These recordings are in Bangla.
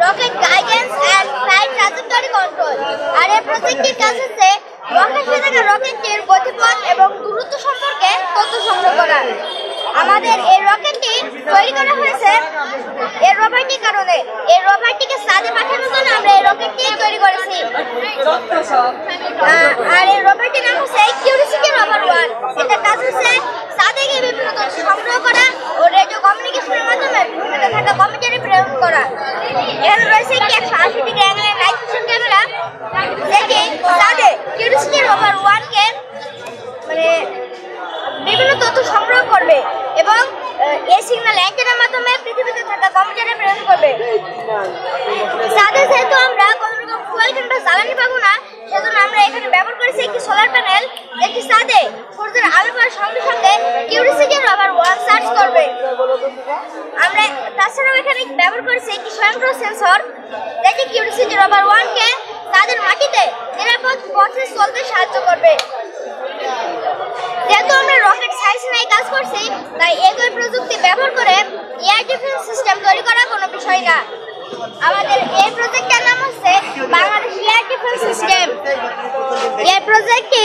Rocket guidance and flight trajectory control. আর এই প্রজেক্টটির কাজ হচ্ছে মহাকাশে থাকা রকেটটির গতিপথ এবং দূরত্ব সম্পর্কে তথ্য সংগ্রহ করা। আমাদের এই রকেটটি তৈরি করা হয়েছে এই রোভারটির কারণে। এই রোভারটিকে চাঁদে পাঠানোর জন্য আমরা এই রকেটটি তৈরি করেছি। আর এই রোভারটির নাম হচ্ছে কিউরিওসিটি রোভার 1। এটা কাজ হচ্ছে চাঁদে গিয়ে বিভিন্ন তথ্য সংগ্রহ করা ও রেডিও কমিউনিকেশনের মাধ্যমে বিভিন্ন থাকা কম্পিউটারে প্রেরণ করা। এখানে রয়েছে একটি 180 ডিগ্রি অ্যাঙ্গেলের নাইট ভিশন ক্যামেরা, যেটি চাঁদে কিউরিওসিটি রোভার 1-কে বিভিন্ন তথ্য সংগ্রহ করবে এবং এই সিগন্যাল অ্যান্টেনার মাধ্যমে পৃথিবীতে থাকা কম্পিউটারে প্রেরণ করবে। চাঁদে যেহেতু আমরা কোনো রকম ফুয়েল কিংবা জ্বালানি পাবো না, সেজন্য আমরা এখানে ব্যবহার করেছি একটি সোলার প্যানেল, যেটি চাঁদে সূর্যের আলো পাওয়ার সঙ্গে সঙ্গে কিউরিওসিটি রোভার 1 চার্জ করবে। আমরা তাছাড়াও এখানে ব্যবহার করেছি একটি স্বয়ংক্রিয় সেন্সর, যেটি কিউরিওসিটি রোভার 1-কে চাঁদের মাটিতে নিরাপদ পথে চলতে সাহায্য করবে। যেহেতু আমরা রকেট সায়েন্স নিয়ে কাজ করছি, তাই একই প্রযুক্তি ব্যবহার করে এয়ার ডিফেন্স সিস্টেম তৈরি করা কোনো বিষয় না। আমাদের এই প্রজেক্টের নাম হচ্ছে বাংলাদেশ এয়ার ডিফেন্স সিস্টেম। এই প্রজেক্টটি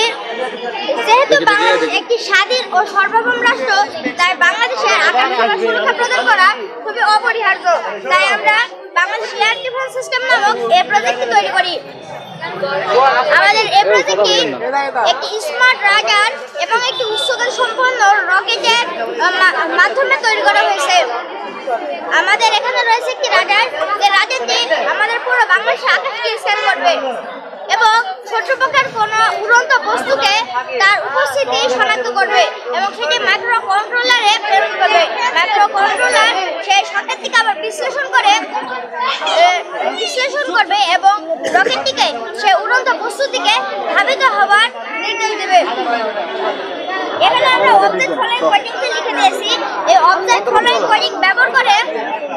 যেহেতু বাংলাদেশ একটি স্বাধীন ও সার্বভৌম রাষ্ট্র, তাই বাংলাদেশের আকাশ সুরক্ষা প্রদান করা খুবই অপরিহার্য। তাই আমরা বাংলাদেশ এয়ার ডিফেন্স সিস্টেম নামক এই প্রজেক্টটি তৈরি করি। আমাদের এই প্রজেক্টটি একটি স্মার্ট রাডার এবং একটি উচ্চতা সম্পন্ন রকেটের মাধ্যমে তৈরি করা হয়েছে। আমাদের এখানে রয়েছে একটি রাডার, যে রাডারটি আমাদের পুরো বাংলাদেশের আকাশকে স্ক্যান করবে এবং শত্রুপক্ষের কোনো উড়ন্ত বস্তুকে তার উপস্থিতি শনাক্ত করবে এবং সেটি মাইক্রো কন্ট্রোলারে প্রেরণ করবে। মাইক্রো কন্ট্রোলার সেই সংকেতটিকে আবার বিশ্লেষণ করবে এবং রকেটটিকে সেই উড়ন্ত বস্তুটিকে ধাবিত হওয়ার নির্দেশ দেবে। এখানে আমরা অবজেক্ট ফলোইং কোডিংটি লিখে দিয়েছি। এই অবজেক্ট ফলোইং কোডিং ব্যবহার করে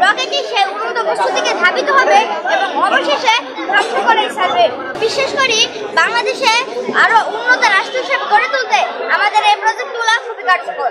রকেটটি সেই উড়ন্ত বস্তুটিকে ধাবিত হবে এবং অবশেষে ধ্বংস করে ছাড়বে। বিশেষ করে বাংলাদেশে আরো উন্নত রাষ্ট্র হিসেবে গড়ে তুলতে আমাদের এই প্রজেক্টগুলো খুবই কার্যকর।